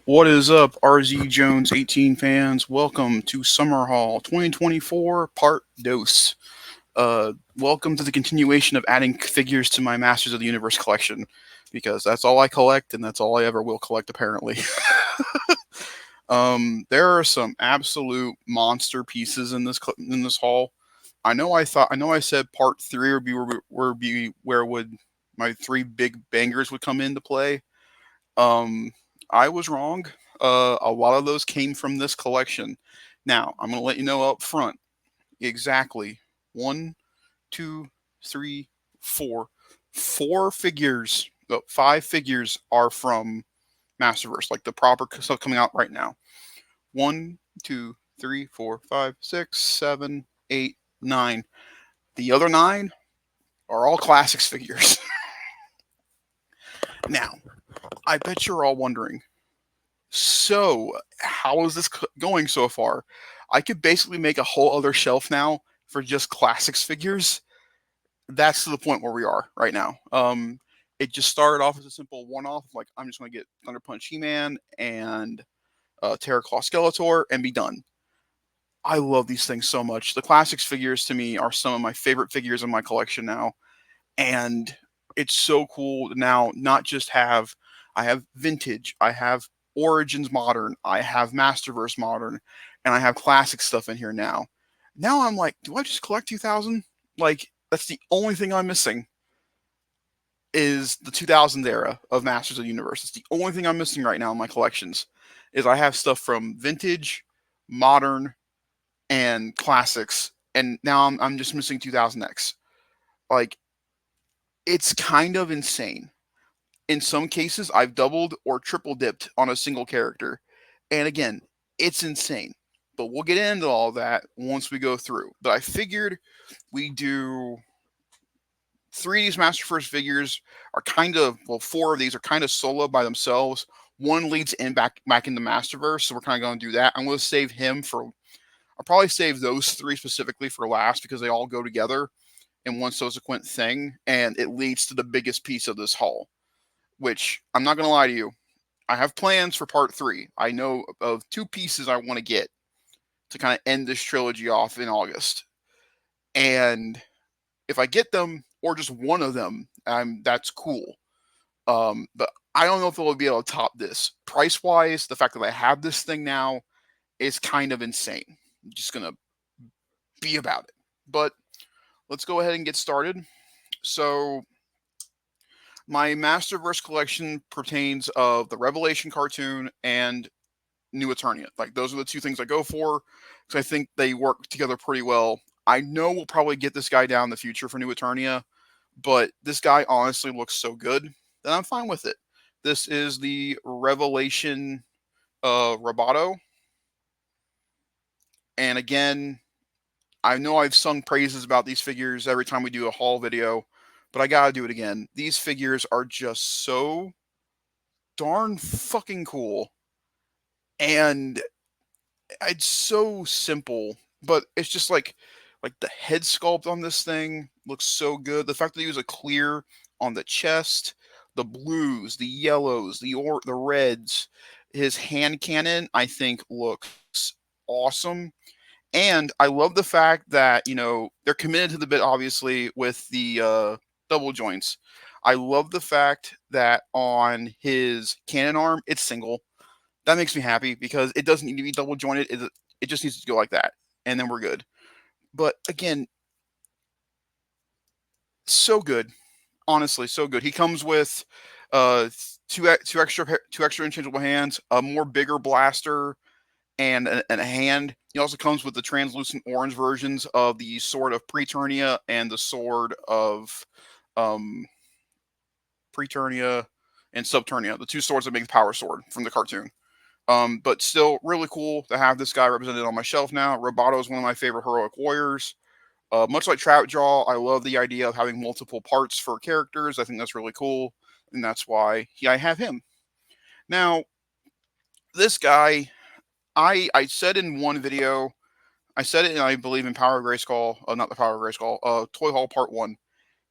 What is up, RZ Jones 18 fans? Welcome to Summer Hall 2024 Part Dos. Welcome to the continuation of adding figures to my Masters of the Universe collection, because that's all I collect and that's all I ever will collect, apparently. There are some absolute monster pieces in this haul. I know I said Part 3 would be where would my three big bangers would come into play. Um, I was wrong. A lot of those came from this collection. Now, I'm going to let you know up front exactly one, two, three, four. Four figures, five figures are from Masterverse, like the proper stuff coming out right now. One, two, three, four, five, six, seven, eight, nine. The other nine are all classics figures. Now, I bet you're all wondering, so, how is this going so far? I could basically make a whole other shelf now for just classics figures. That's to the point where we are right now. It just started off as a simple one-off, like I'm just going to get Thunder Punch He-Man and Terra Claw Skeletor and be done. I love these things so much. The classics figures to me are some of my favorite figures in my collection now, and it's so cool to now not just have I have vintage, I have Origins Modern, I have Masterverse Modern, and I have classic stuff in here now. Now I'm like, do I just collect 2000? Like that's the only thing I'm missing is the 2000 era of Masters of the Universe. It's the only thing I'm missing right now in my collections. Is I have stuff from vintage, modern, and classics, and now I'm just missing 2000X. Like it's kind of insane. In some cases, I've doubled or triple dipped on a single character. And again, it's insane. But we'll get into all that once we go through. But I figured we do three of these Master First figures are kind of, well, four of these are kind of solo by themselves. One leads in back into Masterverse, so we're kind of going to do that. I'm going to save him for. I'll probably save those three specifically for last because they all go together in one subsequent thing, and it leads to the biggest piece of this haul. Which I'm not going to lie to you, I have plans for part three. I know of two pieces I want to get to kind of end this trilogy off in August. And if I get them, or just one of them, that's cool. But I don't know if they'll be able to top this. Price wise, the fact that I have this thing now is kind of insane. I'm just going to be about it. But let's go ahead and get started. So, my Masterverse collection pertains of the Revelation cartoon and New Eternia. Like those are the two things I go for because I think they work together pretty well. I know we'll probably get this guy down in the future for New Eternia, but this guy honestly looks so good that I'm fine with it. This is the Revelation Roboto, and again, I know I've sung praises about these figures every time we do a haul video, but I gotta do it again. These figures are just so darn fucking cool, and it's so simple, but it's just like the head sculpt on this thing looks so good. The fact that he was a clear on the chest, the blues, the yellows, the reds, his hand cannon, I think looks awesome. And I love the fact that, they're committed to the bit obviously with the double joints. I love the fact that on his cannon arm, it's single. That makes me happy because it doesn't need to be double jointed. It just needs to go like that, and then we're good. But again, so good, honestly, so good. He comes with two extra interchangeable hands, a more bigger blaster, and a hand. He also comes with the translucent orange versions of the sword of Preternia and the sword of um, Preternia and Subternia, the two swords that make the power sword from the cartoon. But still, really cool to have this guy represented on my shelf now. Roboto is one of my favorite heroic warriors. Much like Troutjaw, I love the idea of having multiple parts for characters. I think that's really cool, and that's why I have him. Now, this guy, I said in one video, I said it, in, I believe, in Power of Grayskull, not the Power of Grayskull, Toy Hall Part 1,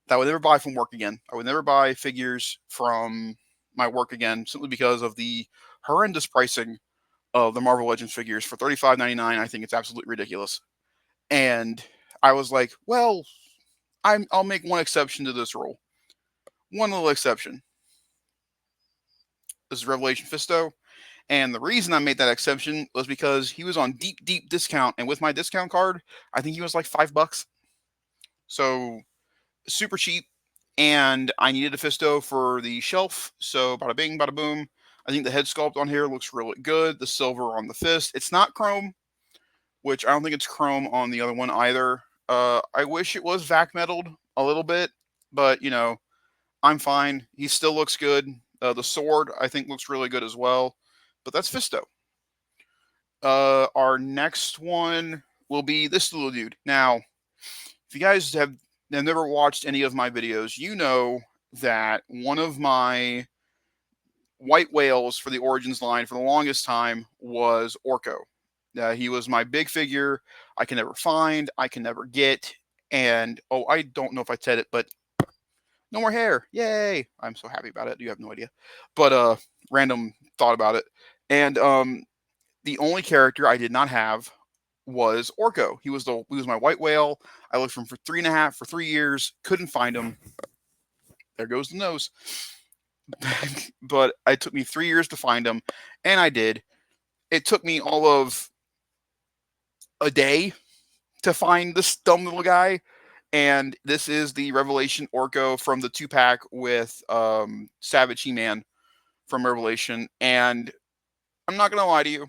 that I would never buy from work again. I would never buy figures from my work again simply because of the horrendous pricing of the Marvel Legends figures for $35.99. I think it's absolutely ridiculous. And I was like, well, I'll make one exception to this rule. One little exception. This is Revelation Fisto. And the reason I made that exception was because he was on deep, deep discount. And with my discount card, I think he was like $5. So super cheap. And I needed a Fisto for the shelf. So bada bing, bada boom. I think the head sculpt on here looks really good. The silver on the fist. It's not chrome, which I don't think it's chrome on the other one either. I wish it was vac metaled a little bit, but I'm fine. He still looks good. The sword I think looks really good as well. But that's Fisto. Our next one will be this little dude. Now, if you guys have never watched any of my videos, you know that one of my white whales for the Origins line for the longest time was Orko. He was my big figure I can never find, I can never get. And, oh, I don't know if I said it, but no more hair. Yay. I'm so happy about it. You have no idea. But random thought about it. And the only character I did not have was Orko. He was my white whale. I looked for him for 3 years, couldn't find him. There goes the nose. But it took me 3 years to find him, and I did. It took me all of a day to find this dumb little guy. And this is the Revelation Orko from the 2-pack with Savage He-Man from Revelation. And I'm not going to lie to you.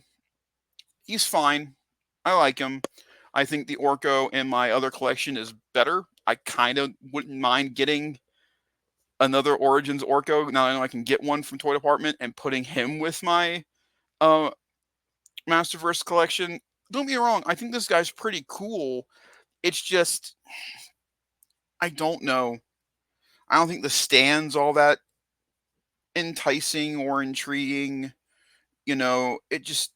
He's fine. I like him. I think the Orko in my other collection is better. I kind of wouldn't mind getting another Origins Orko. Now I know I can get one from Toy Department and putting him with my Masterverse collection. Don't get me wrong. I think this guy's pretty cool. It's just, I don't know. I don't think the stand's all that enticing or intriguing. It just,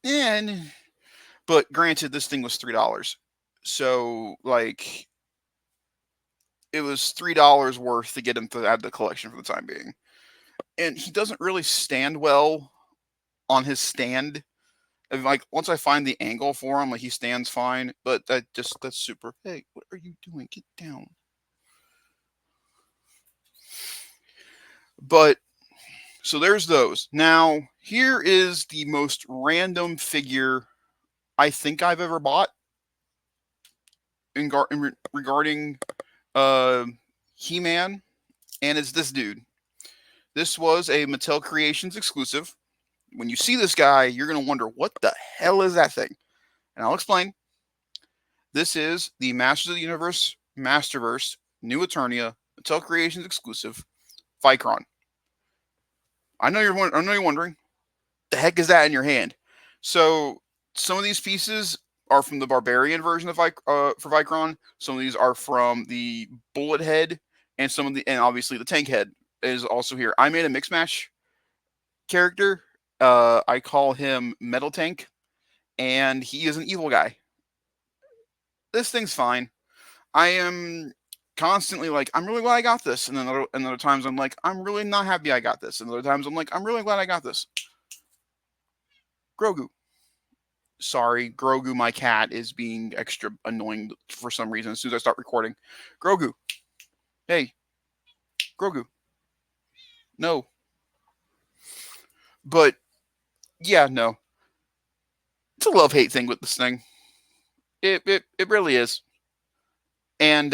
and but granted, this thing was $3. So like, it was $3 worth to get him to add the collection for the time being. And he doesn't really stand well on his stand. And like, once I find the angle for him, like, he stands fine. But that's super. Hey, what are you doing? Get down. But so there's those. Now, here is the most random figure I think I've ever bought regarding He-Man, and it's this dude. This was a Mattel Creations exclusive. When you see this guy, you're going to wonder, what the hell is that thing? And I'll explain. This is the Masters of the Universe Masterverse New Eternia Mattel Creations exclusive Vicron. I know you're wondering, the heck is that in your hand? So some of these pieces are from the Barbarian version of for Vicron. Some of these are from the Bullet Head, and obviously the Tank Head is also here. I made a mix match character. I call him Metal Tank, and he is an evil guy. This thing's fine. I am constantly like, I'm really glad I got this, and then other times I'm like, I'm really not happy I got this, and other times I'm like, I'm really glad I got this. Grogu. Sorry, Grogu, my cat, is being extra annoying for some reason as soon as I start recording. Grogu. Hey. Grogu. No. But, yeah, no. It's a love-hate thing with this thing. It really is. And,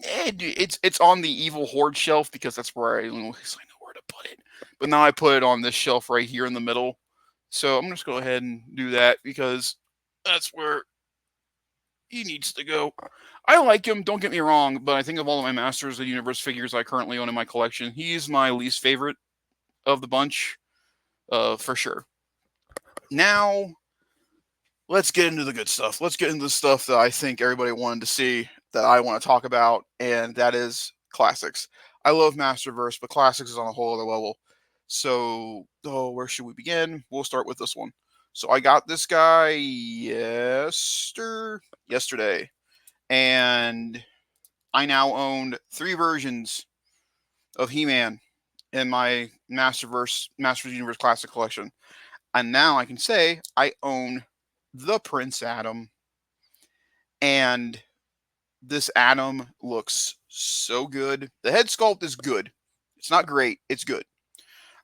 it's on the Evil Horde shelf because that's where I know where to put it. But now I put it on this shelf right here in the middle. So I'm just going to go ahead and do that because that's where he needs to go. I like him, don't get me wrong, but I think of all of my Masters of the Universe figures I currently own in my collection, he's my least favorite of the bunch, for sure. Now, let's get into the good stuff. Let's get into the stuff that I think everybody wanted to see, that I want to talk about, and that is classics. I love Masterverse, but classics is on a whole other level. So, where should we begin? We'll start with this one. So I got this guy yesterday, and I now owned 3 versions of He-Man, in my Masters Universe Classic Collection. And now I can say I own the Prince Adam, and this Adam looks so good. The head sculpt is good. It's not great. It's good.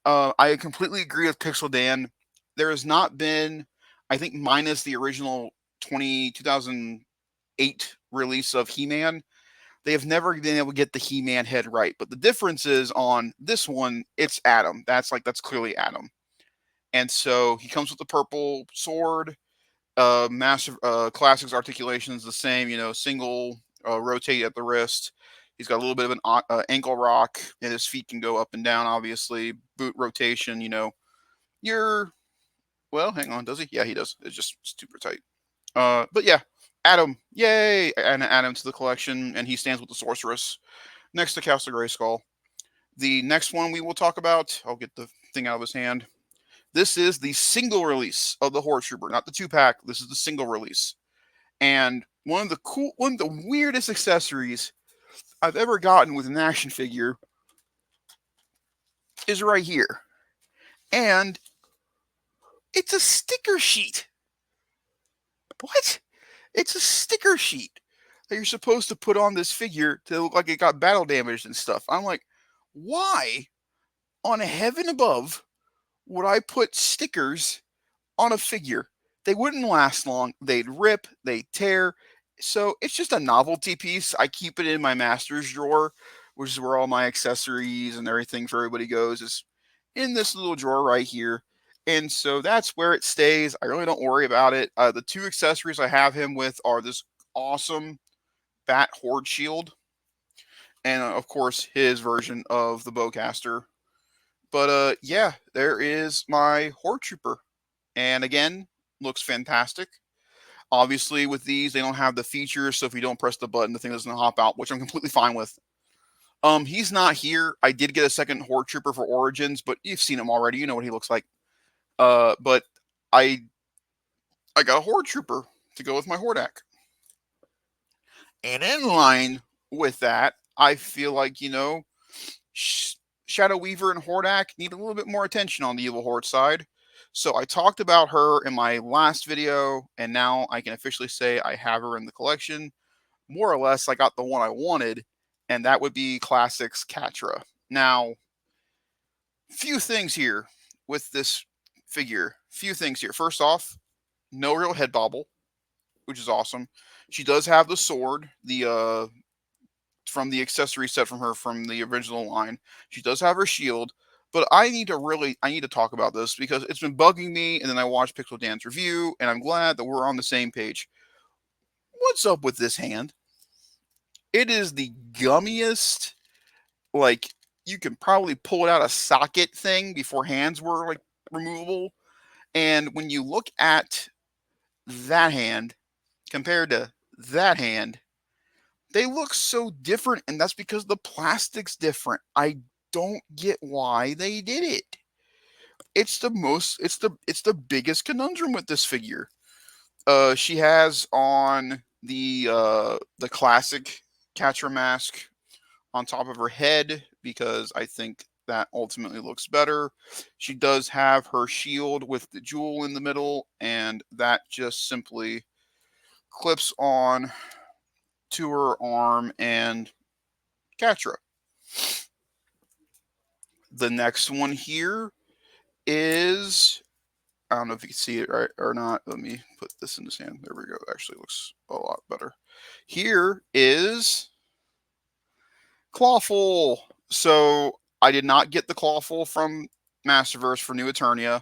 I completely agree with Pixel Dan. There has not been, I think, minus the original 2008 release of He-Man, they have never been able to get the He-Man head right. But the difference is on this one, it's Adam. That's clearly Adam. And so he comes with the purple sword. Massive Classics articulation is the same. Single rotate at the wrist. He's got a little bit of an ankle rock, and his feet can go up and down. Obviously, boot rotation. You're well. Hang on, does he? Yeah, he does. It's just super tight. But yeah, Adam, yay! And Adam to the collection, and he stands with the sorceress next to Castle Grayskull. The next one we will talk about, I'll get the thing out of his hand. This is the single release of the Horde Trooper, not the 2-pack. This is the single release. And one of the weirdest accessories I've ever gotten with an action figure is right here. And it's a sticker sheet. What? It's a sticker sheet that you're supposed to put on this figure to look like it got battle damaged and stuff. I'm like, why on heaven above would I put stickers on a figure? They wouldn't last long. They'd rip, they'd tear. So it's just a novelty piece. I keep it in my master's drawer, which is where all my accessories and everything for everybody goes, is in this little drawer right here. And so that's where it stays. I really don't worry about it. The two accessories I have him with are this awesome Bat Horde shield, and of course his version of the bowcaster. But yeah, there is my Horde Trooper, and again, looks fantastic. Obviously, with these, they don't have the features, so if you don't press the button, the thing doesn't hop out, which I'm completely fine with. He's not here. I did get a second Horde Trooper for Origins, but you've seen him already. You know what he looks like. But I got a Horde Trooper to go with my Hordak. And in line with that, I feel like, Shadow Weaver and Hordak need a little bit more attention on the Evil Horde side. So I talked about her in my last video, and now I can officially say I have her in the collection. More or less, I got the one I wanted, and that would be Classics Catra. Now, few things here with this figure. Few things here. First off, no real head bobble, which is awesome. She does have the sword, the from the accessory set from her from the original line. She does have her shield, but I need to talk about this because it's been bugging me, and then I watched Pixel Dan's review, and I'm glad that we're on the same page. What's up with this hand? It is the gummiest, like, you can probably pull it out a socket thing before hands were like removable. And when you look at that hand compared to that hand, they look so different, and that's because the plastic's different. I don't get why they did it. It's the biggest conundrum with this figure. She has on the classic Catra mask on top of her head because I think that ultimately looks better. She does have her shield with the jewel in the middle, and that just simply clips on to her arm and Catra. The next one here is, I don't know if you can see it right or not. Let me put this in his hand. There we go. Actually looks a lot better. Here is Clawful. So I did not get the Clawful from Masterverse for New Eternia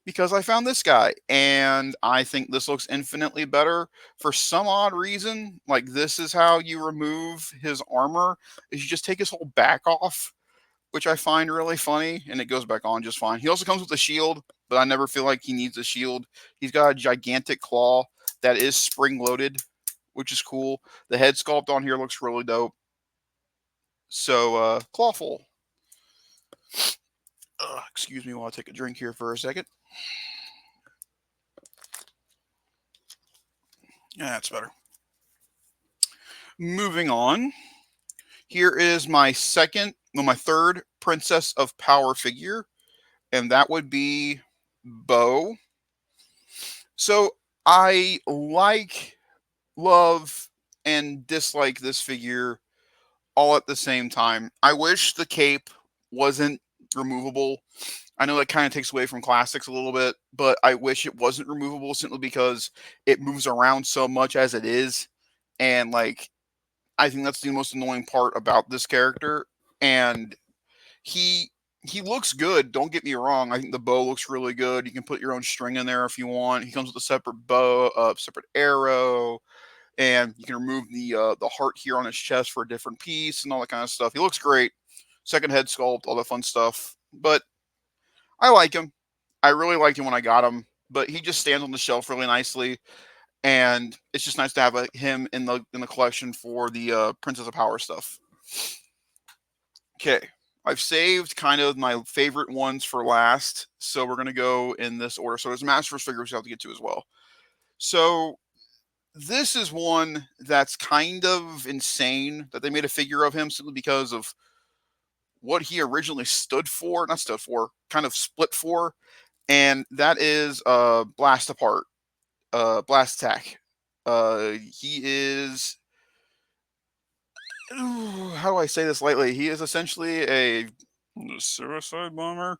because I found this guy, and I think this looks infinitely better for some odd reason. Like, this is how you remove his armor, is you just take his whole back off, which I find really funny, and it goes back on just fine. He also comes with a shield, but I never feel like he needs a shield. He's got a gigantic claw that is spring-loaded, which is cool. The head sculpt on here looks really dope. So, Clawful. Excuse me while I take a drink here for a second. Yeah, that's better. Moving on. Here is my third Princess of Power figure, and that would be Bo. So I like, love, and dislike this figure all at the same time. I wish the cape wasn't removable. I know that kind of takes away from classics a little bit, but I wish it wasn't removable simply because it moves around so much as it is. And like, I think that's the most annoying part about this character. And he he looks good. Don't get me wrong. I think the bow looks really good. You can put your own string in there if you want. He comes with a separate bow, separate arrow, and you can remove the heart here on his chest for a different piece and all that kind of stuff. He looks great. Second head sculpt, all that fun stuff. But I like him. I really liked him when I got him. But he just stands on the shelf really nicely, and it's just nice to have him in the collection for the Princess of Power stuff. Okay, I've saved kind of my favorite ones for last, so we're gonna go in this order. So there's Masterverse figures we have to get to as well. So this is one that's kind of insane that they made a figure of him simply because of what he originally stood for, not stood for, kind of split for, and that is Blast Apart, Blast Attack. He is, how do I say this lightly? He is essentially a suicide bomber,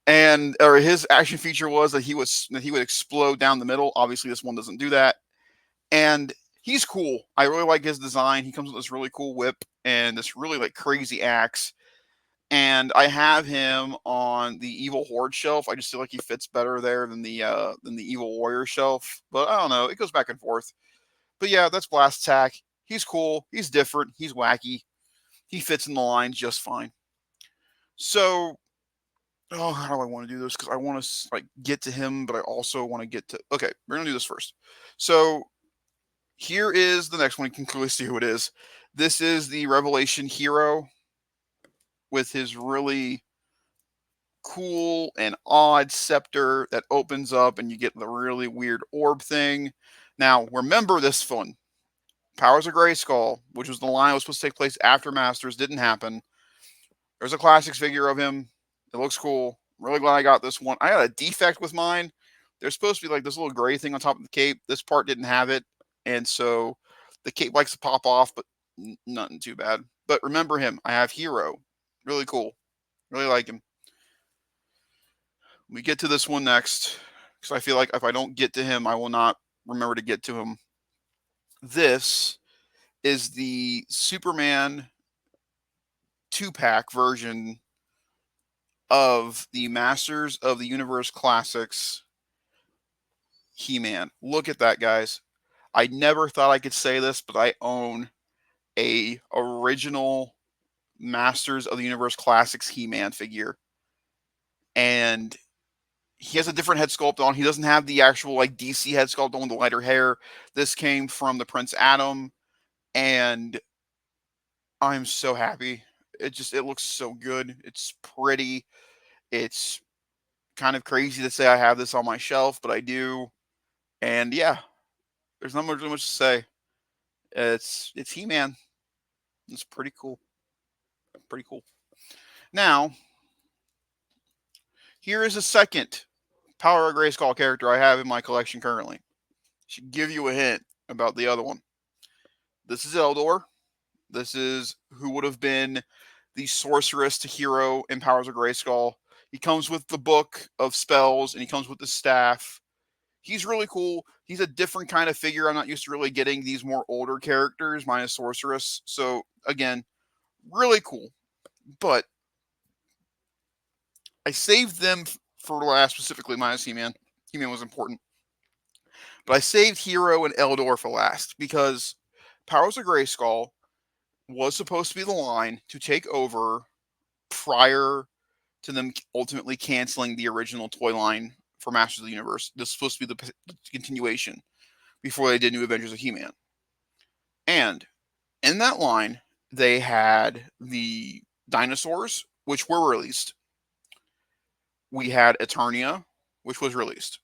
and or his action feature was that he would explode down the middle. Obviously, this one doesn't do that, and he's cool. I really like his design. He comes with this really cool whip and this really like crazy axe. And I have him on the Evil Horde shelf. I just feel like he fits better there than the Evil Warrior shelf. But I don't know. It goes back and forth. But yeah, that's Blast Attack. He's cool. He's different. He's wacky. He fits in the line just fine. So, oh, how do I want to do this? Because I want to like get to him, but I also want to get to. Okay, we're gonna do this first. So here is the next one. You can clearly see who it is. This is the Revelation Hero with his really cool and odd scepter that opens up and you get the really weird orb thing. Now, remember this one. Powers of Grayskull, which was the line that was supposed to take place after Masters, didn't happen. There's a classics figure of him. It looks cool. I'm really glad I got this one. I had a defect with mine. There's supposed to be like this little gray thing on top of the cape. This part didn't have it. And so the cape likes to pop off, but nothing too bad. But remember him. I have Hero. Really cool. Really like him. We get to this one next because I feel like if I don't get to him, I will not remember to get to him. This is the Superman 2-pack version of the Masters of the Universe Classics He-Man. Look at that, guys. I never thought I could say this, but I own a original Masters of the Universe Classics He-Man figure. And he has a different head sculpt on. He doesn't have the actual like DC head sculpt on with the lighter hair. This came from the Prince Adam, and I'm so happy. It looks so good. It's pretty. It's kind of crazy to say I have this on my shelf, but I do. And yeah, there's not much to say. It's He-Man. It's pretty cool. Pretty cool. Now, here is a second Power of Grayskull character I have in my collection currently. Should give you a hint about the other one. This is Eldor. This is who would have been the sorceress to Hero in Powers of Grayskull. He comes with the book of spells and he comes with the staff. He's really cool. He's a different kind of figure. I'm not used to really getting these more older characters, minus sorceress. So again, really cool. But I saved them for last, specifically minus He-Man. He-Man was important. But I saved Hero and Eldor for last because Powers of Grayskull was supposed to be the line to take over prior to them ultimately canceling the original toy line for Masters of the Universe. This was supposed to be the continuation before they did New Adventures of He-Man. And in that line, they had the dinosaurs, which were released. We had Eternia, which was released.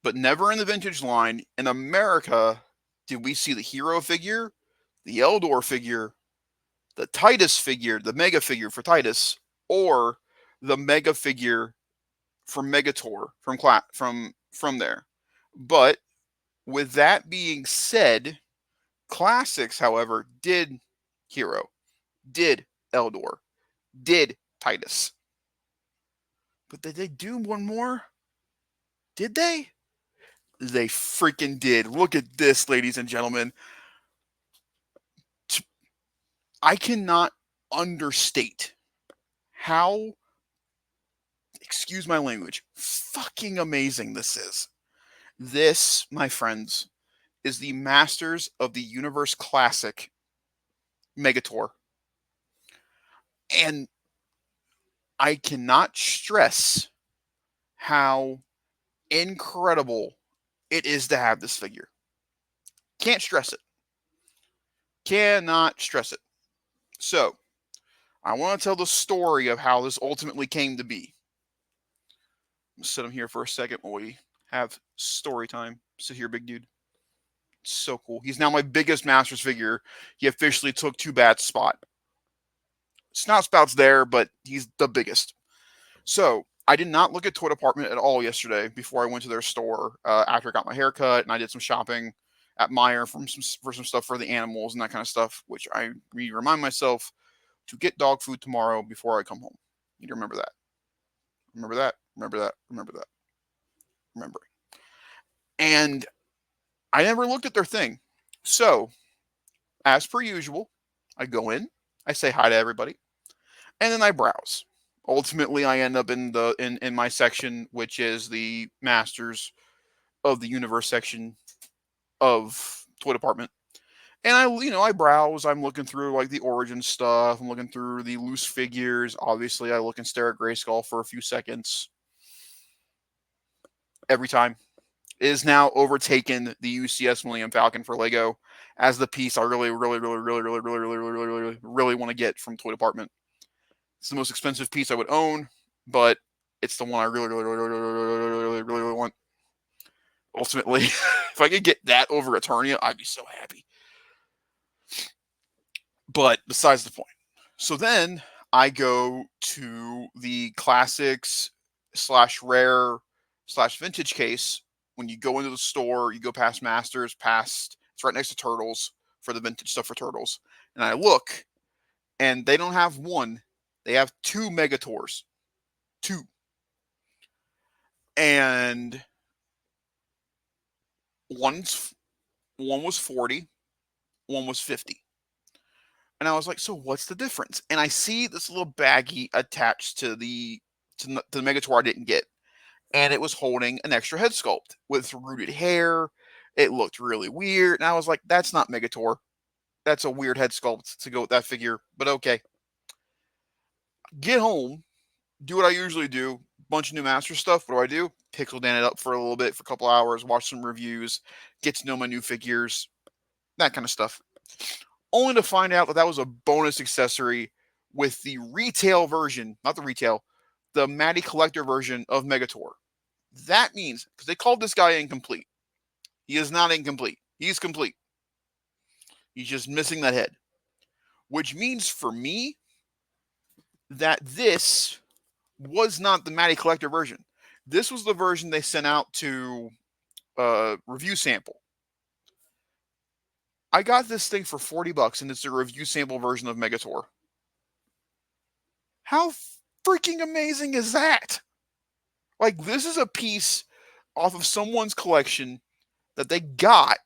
But never in the vintage line in America did we see the Hero figure, the Eldor figure, the Titus figure, the mega figure for Titus, or the mega figure for Megator from there. But with that being said, Classics, however, did Hero, did Eldor, did Titus. But did they do one more? Did they? They freaking did. Look at this, ladies and gentlemen. I cannot understate how, excuse my language, fucking amazing this is. This, my friends, is the Masters of the Universe Classic Megator. And I cannot stress how incredible it is to have this figure. Can't stress it. Cannot stress it. So, I want to tell the story of how this ultimately came to be. I'm going to sit him here for a second while we have story time. Sit here, big dude. It's so cool. He's now my biggest Masters figure. He officially took 2Bat's spot. Snot Spout's there, but he's the biggest. So, I did not look at Toy Department at all yesterday before I went to their store after I got my hair cut and I did some shopping at Meijer for some stuff for the animals and that kind of stuff, which I remind myself to get dog food tomorrow before I come home. You need to remember that. Remember that. Remember that. Remember that. Remember. And I never looked at their thing. So, as per usual, I go in, I say hi to everybody, and then I browse. Ultimately, I end up in my section, which is the Masters of the Universe section of Toy Department. And I browse. I'm looking through like the origin stuff. I'm looking through the loose figures. Obviously, I look and stare at Grayskull for a few seconds. Every time. It has now overtaken the UCS Millennium Falcon for Lego as the piece I really want to get from Toy Department. It's the most expensive piece I would own, but it's the one I really want. Ultimately, if I could get that over Eternia, I'd be so happy. But besides the point. So then I go to the classics / rare / vintage case. When you go into the store, you go past Masters, it's right next to Turtles for the vintage stuff for Turtles. And I look, and they don't have one, they have 2 Megators. 2. And one was 40, one was 50. And I was like, so what's the difference? And I see this little baggie attached to the Megator I didn't get. And it was holding an extra head sculpt with rooted hair. It looked really weird. And I was like, that's not Megator. That's a weird head sculpt to go with that figure. But okay. Get home. Do what I usually do. Bunch of new Master stuff. What do? Pixel Dan it up for a little bit, for a couple hours. Watch some reviews. Get to know my new figures. That kind of stuff. Only to find out that was a bonus accessory with the retail version, not the retail, the Matty Collector version of Megator. That means, because they called this guy incomplete. He is not incomplete. He's complete. He's just missing that head. Which means for me that this was not the Matty Collector version. This was the version they sent out to review sample. I got this thing for $40 and it's a review sample version of Megator. How freaking amazing is that? Like, this is a piece off of someone's collection that they got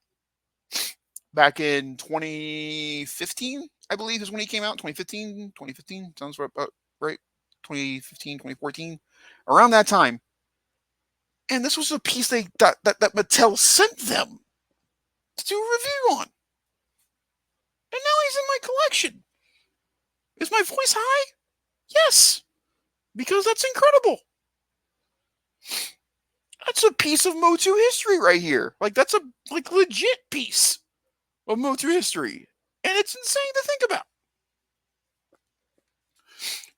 back in 2015, I believe is when he came out. 2015, sounds right. 2015, 2014, around that time. And this was a piece that Mattel sent them to do a review on. And now he's in my collection. Is my voice high? Yes, because that's incredible. That's a piece of Motu history right here. Like, that's a legit piece of Motu history. And it's insane to think about.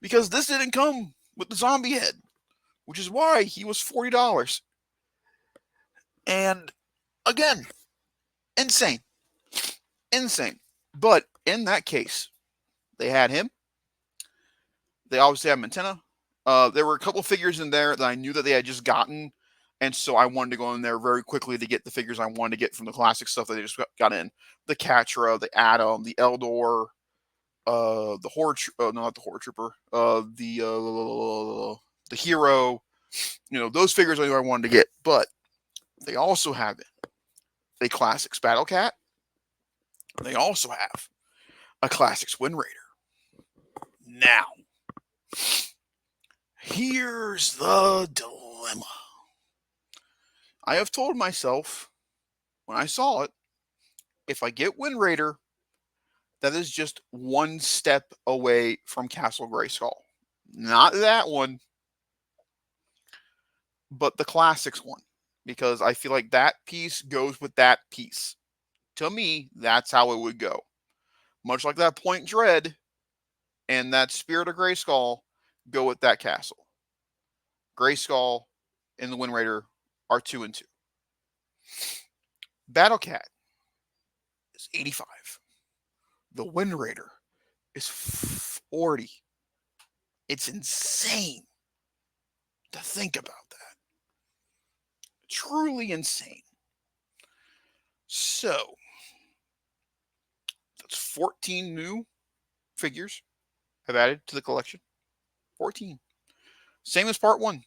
Because this didn't come with the zombie head, which is why he was $40. And again, insane. Insane. But in that case, They had him. They obviously had Mantenna. There were a couple figures in there that I knew that they had just gotten, and so I wanted to go in there very quickly to get the figures I wanted to get from the classic stuff that they just got in. The Catra, the Atom, the Eldor, the Horde, no, not the Horde Trooper, the Hero. You know, those figures I knew I wanted to get, but they also have a Classics Battle Cat. They also have a Classics Wind Raider. Now, here's the dilemma. I have told myself when I saw it, if I get Wind Raider, that is just one step away from Castle Grayskull. Not that one, but the Classics one, because I feel like that piece goes with that piece. To me, that's how it would go. Much like that Point Dread and that Spirit of Grayskull go with that castle. Grayskull and the Wind Raider are 2 and 2. Battle Cat is 85. The Wind Raider is 40. It's insane to think about that. Truly insane. So, that's 14 new figures have added to the collection. 14. Same as part 1.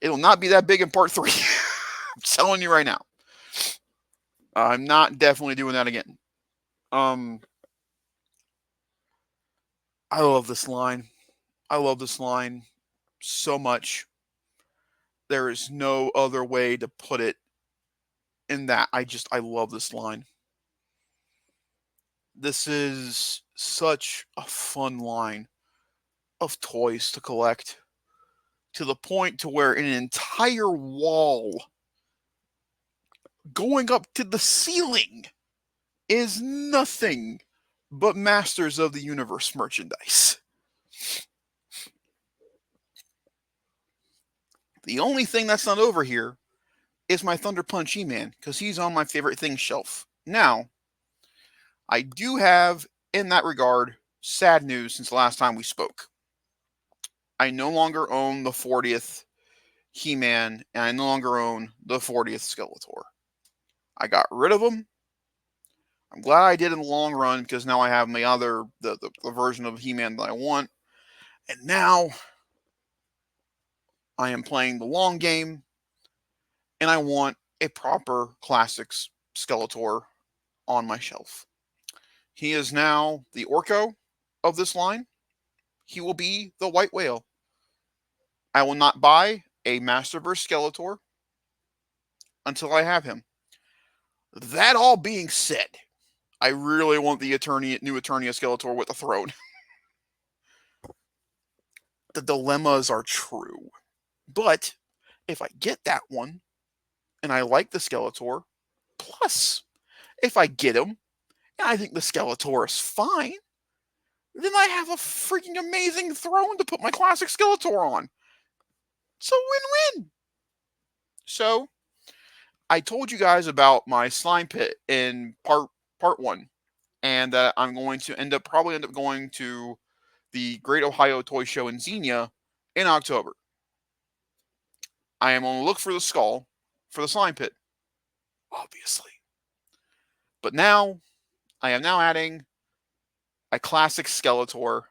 It'll not be that big in part 3. I'm telling you right now. I'm not definitely doing that again. I love this line. I love this line so much. There is no other way to put it in that. I love this line. This is such a fun line of toys to collect, to the point to where an entire wall going up to the ceiling is nothing but Masters of the Universe merchandise. The only thing that's not over here is my Thunder Punch E-Man, because he's on my favorite things shelf. Now, I do have, in that regard, sad news since the last time we spoke. I no longer own the 40th He-Man, and I no longer own the 40th Skeletor. I got rid of them. I'm glad I did in the long run, because now I have my other, the version of He-Man that I want. And now, I am playing the long game, and I want a proper Classics Skeletor on my shelf. He is now the Orko of this line. He will be the White Whale. I will not buy a Masterverse Skeletor until I have him. That all being said, I really want the new Eternia Skeletor with the throne. The dilemmas are true. But if I get that one, and I like the Skeletor, plus if I get him, and I think the Skeletor is fine, then I have a freaking amazing throne to put my classic Skeletor on. It's a win-win. So, I told you guys about my slime pit in part 1, and that I'm going to probably end up going to the Great Ohio Toy Show in Xenia in October. I am on the look for the skull for the slime pit, obviously. But now, I am now adding a classic Skeletor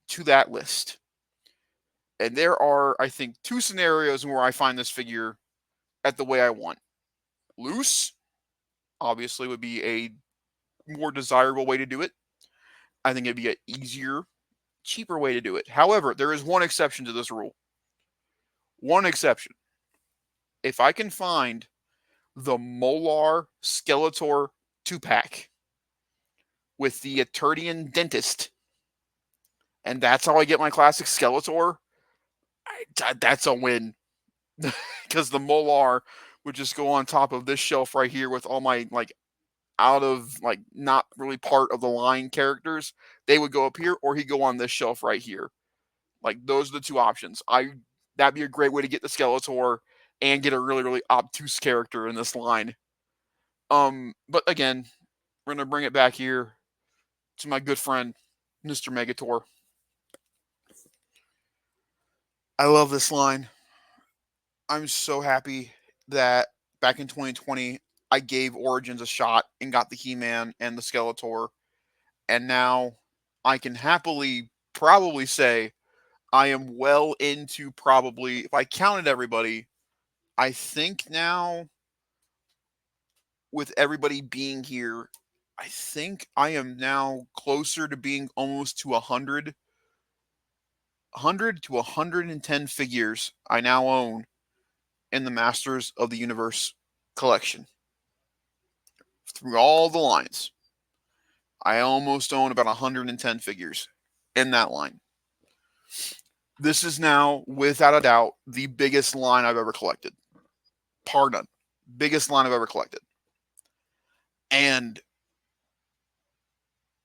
to that list. And there are, I think, 2 scenarios where I find this figure at the way I want. Loose, obviously, would be a more desirable way to do it. I think it'd be an easier, cheaper way to do it. However, there is one exception to this rule. One exception. If I can find the Molar Skeletor 2-pack with the Eternian Dentist, and that's how I get my classic Skeletor, that's a win. Because the Molar would just go on top of this shelf right here with all my, out of, not really part of the line characters. They would go up here, or he'd go on this shelf right here. Those are the 2 options. That'd be a great way to get the Skeletor and get a really, really obtuse character in this line. But again, we're going to bring it back here to my good friend, Mr. Megator. I love this line. I'm so happy that back in 2020 I gave Origins a shot and got the He-Man and the Skeletor, and now I can happily probably say I am well into, probably, if I counted everybody, I think now, with everybody being here, I think I am now closer to being almost to 100 to 110 figures I now own in the Masters of the Universe collection through all the lines. I almost own about 110 figures in that line. This is now, without a doubt, the biggest line I've ever collected. Pardon. Biggest line I've ever collected. And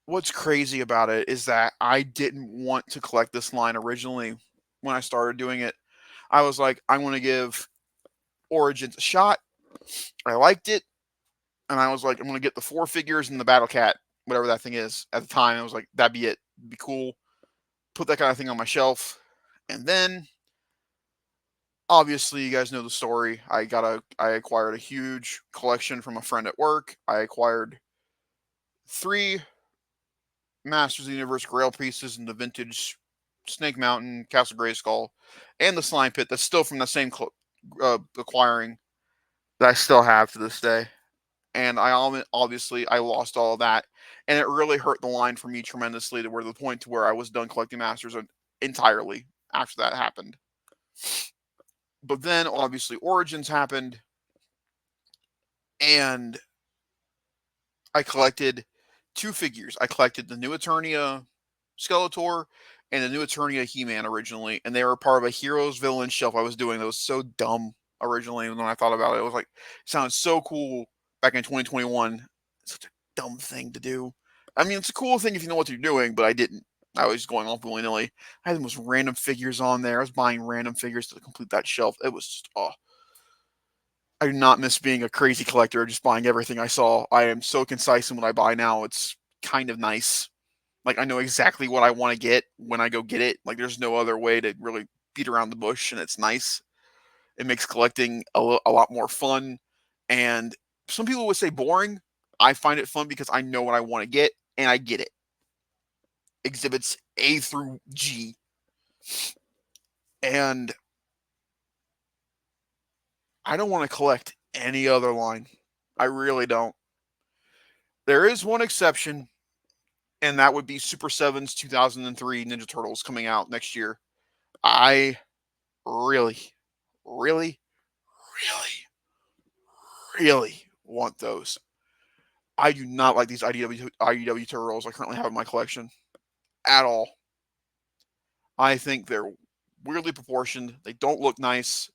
what's crazy about it is that I didn't want to collect this line originally when I started doing it. I was like, I want to give Origins a shot. I liked it. And I was like, I'm going to get the 4 figures and the Battle Cat, whatever that thing is. At the time, I was like, that'd be it. It'd be cool. Put that kind of thing on my shelf. And then, obviously, you guys know the story. I acquired a huge collection from a friend at work. I acquired 3 Masters of the Universe Grail pieces in the vintage Snake Mountain, Castle Grayskull, and the Slime Pit that's still from the same acquiring that I still have to this day. And obviously I lost all of that, and it really hurt the line for me tremendously, to where the point to where I was done collecting Masters entirely after that happened. But then obviously Origins happened, and I collected 2 figures. I collected the New Eternia Skeletor and the New Eternia He-Man originally, and they were part of a Heroes Villain shelf I was doing that was so dumb originally. When I thought about it, it was like, it sounded so cool back in 2021. Such a dumb thing to do. I mean, it's a cool thing if you know what you're doing, but I didn't. I was just going off willy nilly. I had the most random figures on there. I was buying random figures to complete that shelf. It was just, oh, I do not miss being a crazy collector, just buying everything I saw. I am so concise in what I buy now. It's kind of nice. Like, I know exactly what I want to get when I go get it. Like, there's no other way to really beat around the bush, and it's nice. It makes collecting a lot more fun. And some people would say boring. I find it fun because I know what I want to get, and I get it. Exhibits A through G. And I don't want to collect any other line. I really don't. There is one exception, and that would be Super 7's 2003 Ninja Turtles coming out next year. I really, really, really want those. I do not like these IDW Turtles I currently have in my collection at all. I think they're weirdly proportioned. They don't look nice.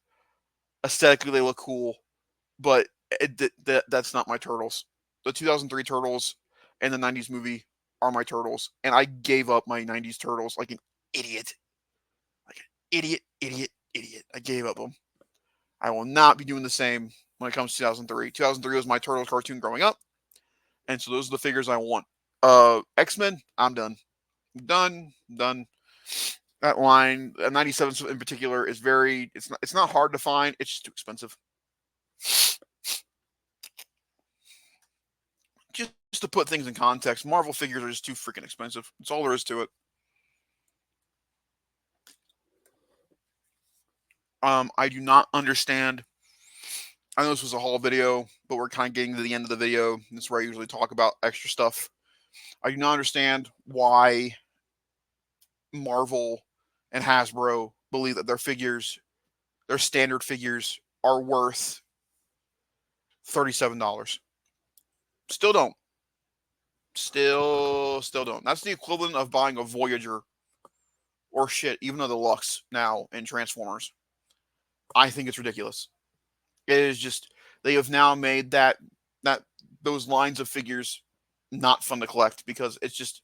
Aesthetically, they look cool, but that's not my Turtles. The 2003 Turtles and the 90s movie are my Turtles, and I gave up my 90s Turtles like an idiot. Like an idiot. I gave up them. I will not be doing the same when it comes to 2003. 2003 was my Turtles cartoon growing up, and so those are the figures I want. X-Men, I'm done. Done. That line, 97 in particular, is very. It's not hard to find. It's just too expensive. Just to put things in context, Marvel figures are just too freaking expensive. That's all there is to it. I do not understand. I know this was a haul video, but we're kind of getting to the end of the video. This is where I usually talk about extra stuff. I do not understand why Marvel and Hasbro believe that their standard figures, are worth $37. Still don't. Still don't. That's the equivalent of buying a Voyager, or shit, even a Deluxe now in Transformers. I think it's ridiculous. It is just, they have now made that those lines of figures not fun to collect, because it's just,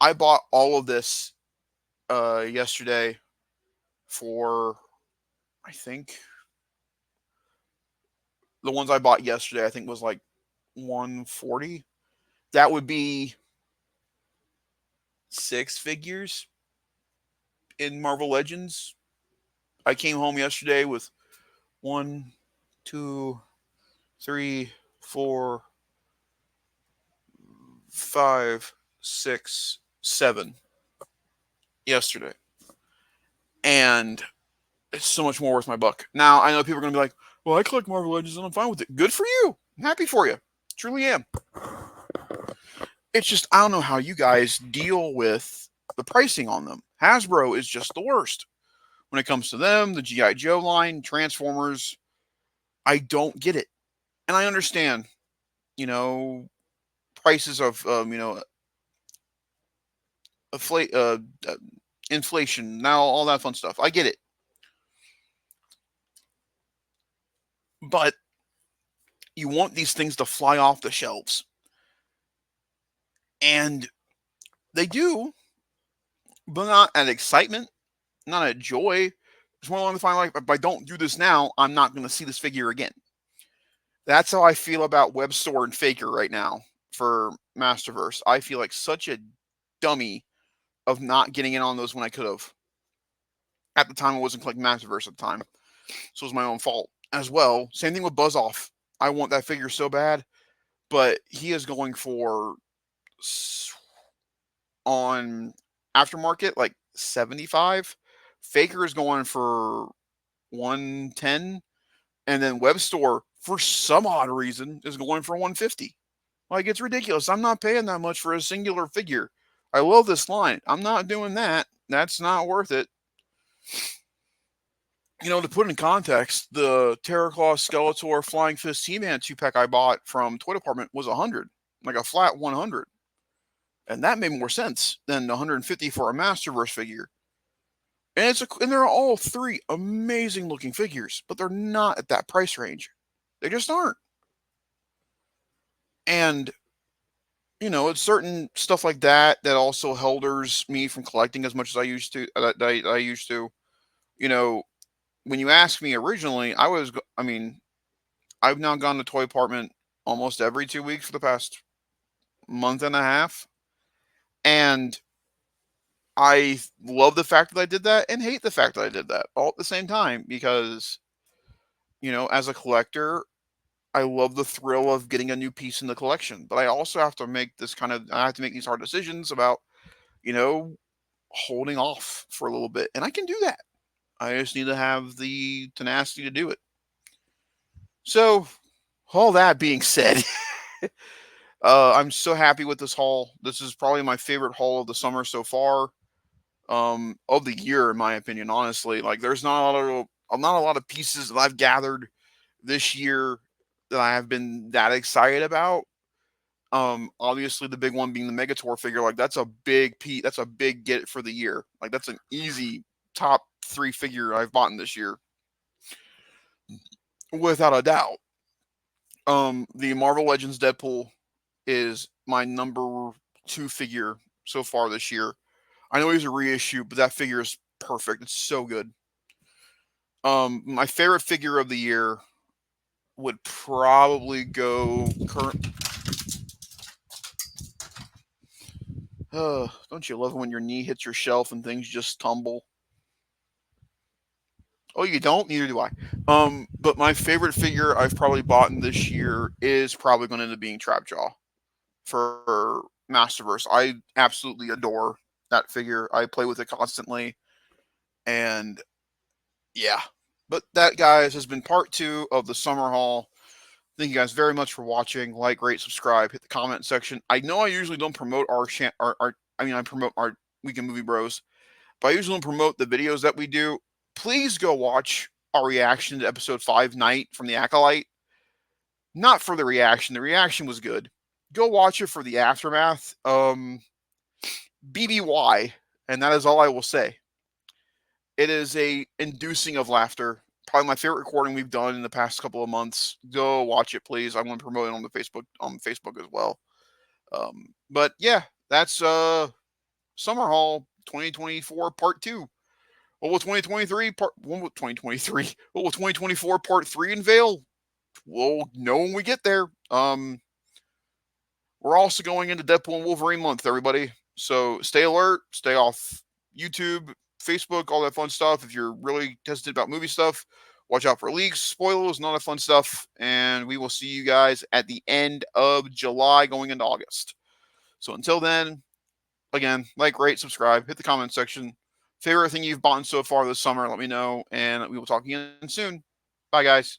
I bought all of this yesterday for, I think the ones I bought yesterday, I think was like 140. That would be 6 figures in Marvel Legends. I came home yesterday with one, two, three, four, five, six, seven yesterday. And it's so much more worth my buck. Now, I know people are going to be like, well, I collect Marvel Legends and I'm fine with it. Good for you. I'm happy for you. Truly am. It's just, I don't know how you guys deal with the pricing on them. Hasbro is just the worst. When it comes to them, the G.I. Joe line, Transformers, I don't get it. And I understand, you know, prices of, inflate, inflation, now all that fun stuff. I get it. But you want these things to fly off the shelves. And they do, but not at excitement, not at joy. It's more along the line like, if I don't do this now, I'm not going to see this figure again. That's how I feel about Web Store and Faker right now for Masterverse. I feel like such a dummy of not getting in on those when I could have. At the time, I wasn't collecting Masterverse at the time, so it was my own fault as well. Same thing with Buzz Off. I want that figure so bad, but he is going for on aftermarket like 75. Faker is going for 110, and then Web Store for some odd reason is going for 150. Like, it's ridiculous. I'm not paying that much for a singular figure. I love this line. I'm not doing that. That's not worth it. To put in context, the Terraclaw Skeletor Flying Fist He-Man 2-pack I bought from Toy Department was 100, like a flat 100. And that made more sense than 150 for a Masterverse figure. And they're all three amazing looking figures, but they're not at that price range. They just aren't. And it's certain stuff like that that also hinders me from collecting as much as I used to. I used to. When you asked me originally, I've now gone to Toy Department almost every 2 weeks for the past month and a half, and I love the fact that I did that and hate the fact that I did that all at the same time because, as a collector, I love the thrill of getting a new piece in the collection, but I also have to I have to make these hard decisions about, you know, holding off for a little bit. And I can do that. I just need to have the tenacity to do it. So, all that being said, I'm so happy with this haul. This is probably my favorite haul of the summer so far, of the year, in my opinion. Honestly, like there's not a lot of pieces that I've gathered this year that I have been that excited about. Obviously the big one being the Megator figure. Like that's a big that's a big get for the year. Like that's an easy top 3 figure I've bought in this year, without a doubt. The Marvel Legends Deadpool is my number 2 figure so far this year. I know he's a reissue, but that figure is perfect. It's so good. My favorite figure of the year would probably go current. Don't you love it when your knee hits your shelf and things just tumble? Oh, you don't? Neither do I. But my favorite figure I've probably bought in this year is probably going to end up being Trapjaw for Masterverse. I absolutely adore that figure. I play with it constantly, and yeah. But that, guys, has been part 2 of the summer haul. Thank you guys very much for watching. Like, rate, subscribe, hit the comment section. I know I usually don't promote I promote our Weekend Movie Bros, but I usually don't promote the videos that we do. Please go watch our reaction to episode 5, Night from the Acolyte. Not for the reaction. The reaction was good. Go watch it for the aftermath. BBY, and that is all I will say. It is a inducing of laughter. Probably my favorite recording we've done in the past couple of months. Go watch it, please. I'm going to promote it on Facebook as well. But yeah, that's Summer Hall 2024 Part 2. What will 2023 Part 1? 2023? What will 2024 Part 3 unveil? We'll know when we get there. We're also going into Deadpool and Wolverine month, everybody. So stay alert, stay off YouTube, Facebook, all that fun stuff. If you're really hesitant about movie stuff, watch out for leaks, spoilers, and all that fun stuff. And we will see you guys at the end of July going into August. So until then, again, like, rate, subscribe, hit the comment section. Favorite thing you've bought so far this summer, let me know, and we will talk again soon. Bye, guys.